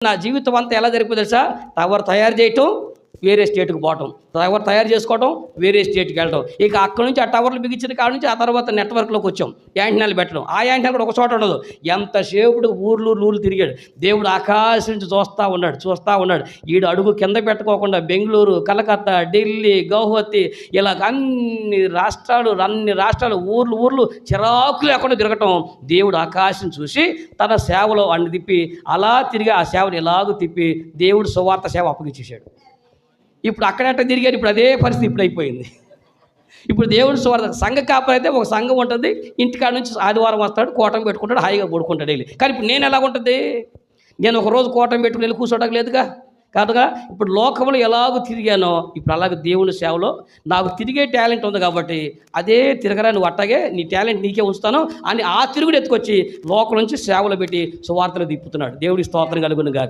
నా జీవితం అంతా ఎలా జరిగిపోయింది తెలుసా? టవర్ తయారు చేయటం, వేరే స్టేట్‌కి పోవటం. టవర్ తయారు చేసుకోవటం, వేరే స్టేట్‌కి వెళ్ళటం. ఇక అక్కడి నుంచి ఆ టవర్లు బిగించిన కాడ నుంచి ఆ తర్వాత నెట్వర్క్‌లోకి వచ్చాం. యాంటెనాలు పెట్టడం. ఆ యాంటెనా కూడా ఒక చోట ఉండదు. ఎంతసేపుడు ఊర్లు తిరిగాడు. దేవుడు ఆకాశం నుంచి చూస్తా ఉన్నాడు. ఈడు అడుగు కింద పెట్టుకోకుండా బెంగుళూరు, కలకత్తా, ఢిల్లీ, గౌహతి ఇలాగ అన్ని రాష్ట్రాలు ఊర్లు చిరాకు లేకుండా తిరగటం. దేవుడు ఆకాశం చూసి తన సేవలో అన్ని తిప్పి అలా తిరిగి ఆ సేవను ఎలాగూ తిప్పి దేవుడు సువార్త సేవ అప్పగించేశాడు. ఇప్పుడు అక్కడట్ట తిరిగాడు. ఇప్పుడు అదే పరిస్థితి ఇప్పుడు అయిపోయింది. ఇప్పుడు దేవుడు సువార్త సంఘ కాపరి అయితే ఒక సంఘం ఉంటుంది. ఇంటికాడ నుంచి ఆదివారం వస్తాడు, కోటం పెట్టుకుంటాడు, హాయిగా పడుకుంటాడు వెళ్ళి. కానీ ఇప్పుడు నేను ఎలాగుంటుంది? నేను ఒకరోజు కోటం పెట్టుకుని వెళ్ళి కూర్చోవడం లేదుగా, కాదుగా. ఇప్పుడు లోకంలో ఎలాగో తిరిగానో ఇప్పుడు అలాగే దేవుని సేవలో నాకు తిరిగే టాలెంట్ ఉంది కాబట్టి అదే తిరగరా, నువ్వు అట్టాగే నీ టాలెంట్ నీకే ఉంచుతాను అని ఆ తిరుగుడు ఎత్తుకొచ్చి లోకం నుంచి సేవలు పెట్టి సువార్తలు తిప్పుతున్నాడు. దేవుడి స్తోత్రం కలుగునుగా.